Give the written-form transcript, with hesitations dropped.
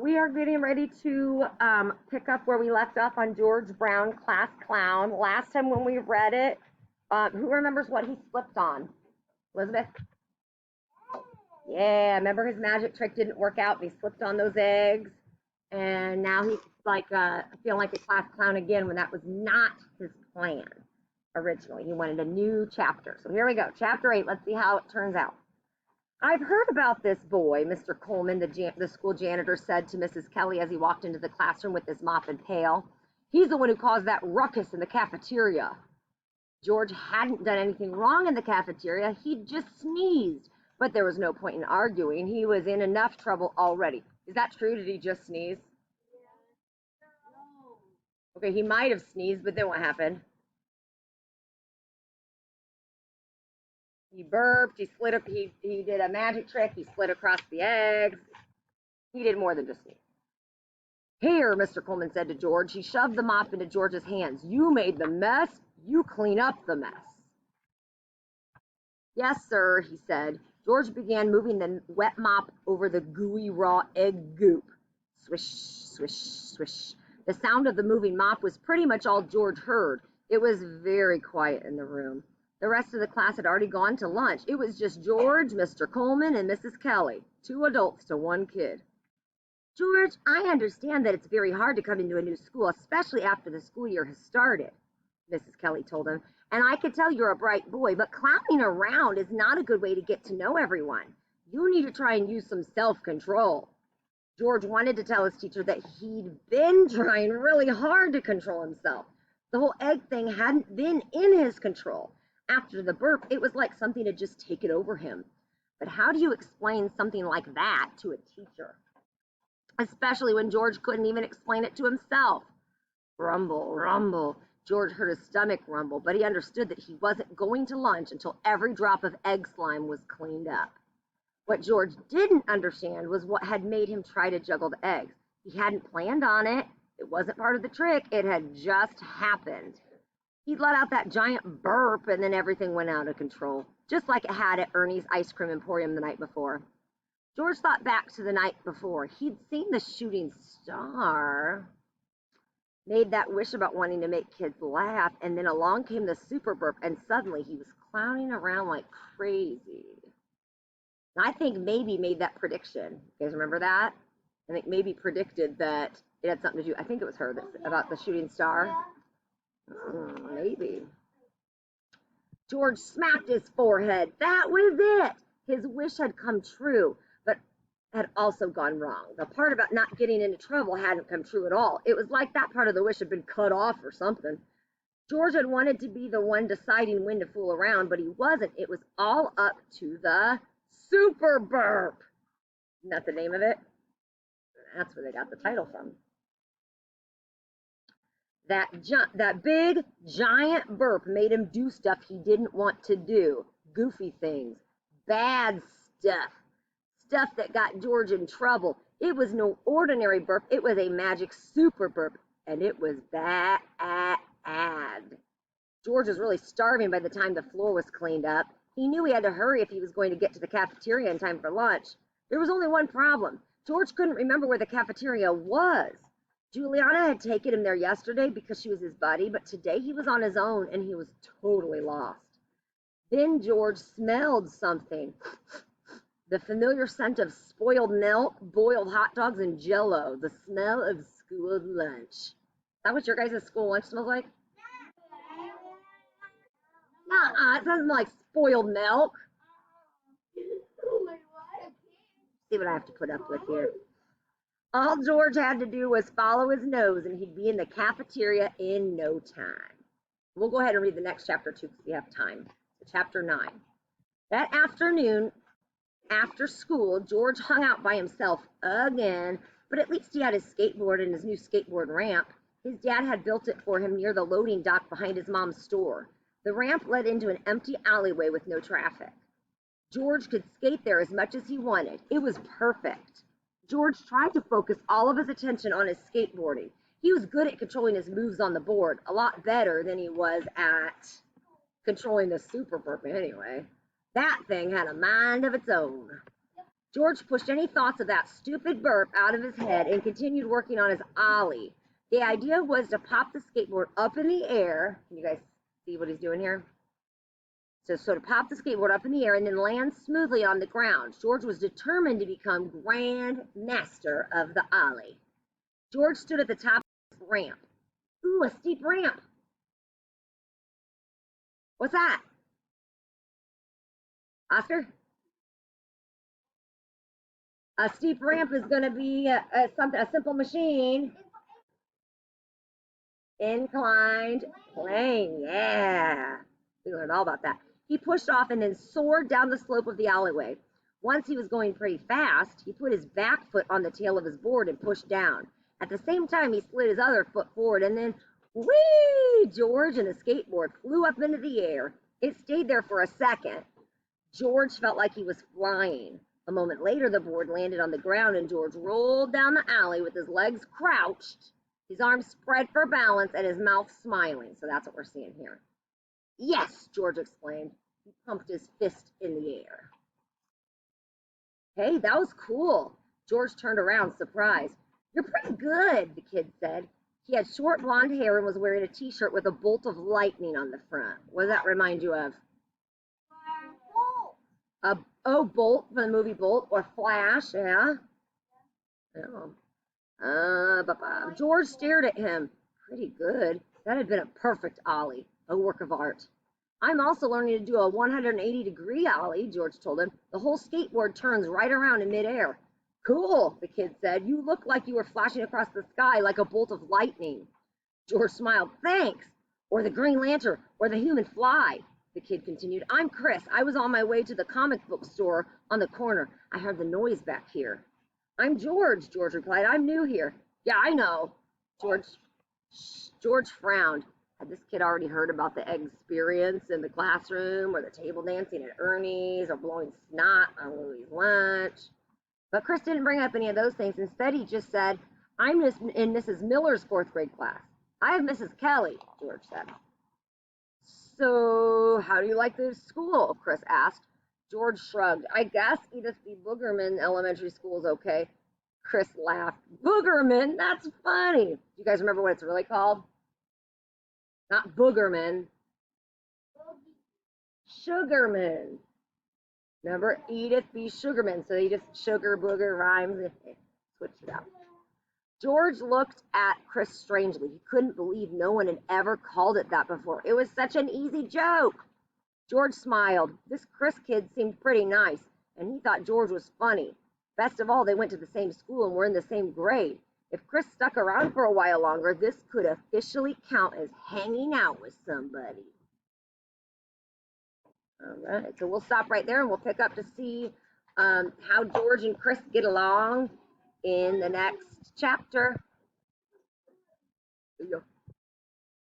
we are getting ready to pick up where we left off on George Brown, Class Clown. Last time when we read it, who remembers what he slipped on? Elizabeth? Yeah, remember his magic trick didn't work out. He slipped on those eggs, and now he's like feeling like a class clown again when that was not his plan originally. He wanted a new chapter. So here we go, Chapter 8. Let's see how it turns out. I've heard about this boy, Mr. Coleman, the school janitor said to Mrs. Kelly as he walked into the classroom with his mop and pail. He's the one who caused that ruckus in the cafeteria. George hadn't done anything wrong in the cafeteria. He'd just sneezed. But there was no point in arguing. He was in enough trouble already. Is that true? Did he just sneeze? Okay, he might have sneezed, but then what happened? He burped, he did a magic trick, he slid across the eggs. He did more than just sneeze. Here, Mr. Coleman said to George. He shoved the mop into George's hands. You made the mess, you clean up the mess. Yes, sir, he said. George began moving the wet mop over the gooey raw egg goop. Swish, swish, swish. The sound of the moving mop was pretty much all George heard. It was very quiet in the room. The rest of the class had already gone to lunch. It was just George, Mr. Coleman, and Mrs. Kelly, 2 adults to 1 kid. George, I understand that it's very hard to come into a new school, especially after the school year has started, Mrs. Kelly told him. And I could tell you're a bright boy, but clowning around is not a good way to get to know everyone. You need to try and use some self-control. George wanted to tell his teacher that he'd been trying really hard to control himself. The whole egg thing hadn't been in his control. After the burp, it was like something had just taken over him. But how do you explain something like that to a teacher? Especially when George couldn't even explain it to himself. Rumble, rumble. George heard his stomach rumble, but he understood that he wasn't going to lunch until every drop of egg slime was cleaned up. What George didn't understand was what had made him try to juggle the eggs. He hadn't planned on it. It wasn't part of the trick. It had just happened. He'd let out that giant burp, and then everything went out of control, just like it had at Ernie's Ice Cream Emporium the night before. George thought back to the night before. He'd seen the shooting star, made that wish about wanting to make kids laugh, and then along came the super burp, and suddenly he was clowning around like crazy. And I think maybe made that prediction. You guys remember that? I think maybe predicted that it had something to do, I think it was her, about the shooting star. Maybe. George smacked his forehead. That was it. His wish had come true, but had also gone wrong. The part about not getting into trouble hadn't come true at all. It was like that part of the wish had been cut off or something. George had wanted to be the one deciding when to fool around, but he wasn't. It was all up to the super burp. Isn't that the name of it? That's where they got the title from. That big, giant burp made him do stuff he didn't want to do. Goofy things. Bad stuff. Stuff that got George in trouble. It was no ordinary burp. It was a magic super burp. And it was bad. George was really starving by the time the floor was cleaned up. He knew he had to hurry if he was going to get to the cafeteria in time for lunch. There was only one problem. George couldn't remember where the cafeteria was. Juliana had taken him there yesterday because she was his buddy, but today he was on his own and he was totally lost. Then George smelled something. The familiar scent of spoiled milk, boiled hot dogs, and Jell-O. The smell of school lunch. Is that what your guys' school lunch smells like? Nuh-uh, it doesn't smell like spoiled milk. See what I have to put up with here. All George had to do was follow his nose, and he'd be in the cafeteria in no time. We'll go ahead and read the next chapter, too, because we have time. So Chapter 9. That afternoon, after school, George hung out by himself again, but at least he had his skateboard and his new skateboard ramp. His dad had built it for him near the loading dock behind his mom's store. The ramp led into an empty alleyway with no traffic. George could skate there as much as he wanted. It was perfect. George tried to focus all of his attention on his skateboarding. He was good at controlling his moves on the board, a lot better than he was at controlling the super burp anyway. That thing had a mind of its own. George pushed any thoughts of that stupid burp out of his head and continued working on his ollie. The idea was to pop the skateboard up in the air. Can you guys see what he's doing here? So to pop the skateboard up in the air and then land smoothly on the ground. George was determined to become grand master of the ollie. George stood at the top of the ramp. Ooh, a steep ramp. What's that? Oscar? A steep ramp is going to be a simple machine. Inclined plane, yeah. We learned all about that. He pushed off and then soared down the slope of the alleyway. Once he was going pretty fast, he put his back foot on the tail of his board and pushed down. At the same time, he slid his other foot forward and then, whee! George and the skateboard flew up into the air. It stayed there for a second. George felt like he was flying. A moment later, the board landed on the ground and George rolled down the alley with his legs crouched, his arms spread for balance, and his mouth smiling. So that's what we're seeing here. Yes, George exclaimed. He pumped his fist in the air. Hey, that was cool. George turned around, surprised. You're pretty good, the kid said. He had short blonde hair and was wearing a t-shirt with a bolt of lightning on the front. What does that remind you of? Bolt from the movie Bolt, or Flash, yeah. George stared at him. Pretty good. That had been a perfect ollie, a work of art. I'm also learning to do a 180-degree ollie, George told him. The whole skateboard turns right around in midair. Cool, the kid said. You look like you were flashing across the sky like a bolt of lightning. George smiled. Thanks. Or the Green Lantern, or the human fly. The kid continued. I'm Chris. I was on my way to the comic book store on the corner. I heard the noise back here. I'm George, George replied. I'm new here. Yeah, I know. George frowned. Had this kid already heard about the experience in the classroom, or the table dancing at Ernie's, or blowing snot on Louie's lunch? But Chris didn't bring up any of those things. Instead, he just said, I'm in Mrs. Miller's 4th grade class. I have Mrs. Kelly, George said. So, how do you like the school? Chris asked. George shrugged. I guess Edith B. Boogerman Elementary School is okay. Chris laughed. Boogerman? That's funny. Do you guys remember what it's really called? Not Boogerman. Sugarman. Remember? Edith B. Sugarman. So you just sugar, booger, rhymes. Switch it out. George looked at Chris strangely. He couldn't believe no one had ever called it that before. It was such an easy joke. George smiled. This Chris kid seemed pretty nice, and he thought George was funny. Best of all, they went to the same school and were in the same grade. If Chris stuck around for a while longer, this could officially count as hanging out with somebody. All right, so we'll stop right there and we'll pick up to see how George and Chris get along in the next chapter. Here you go.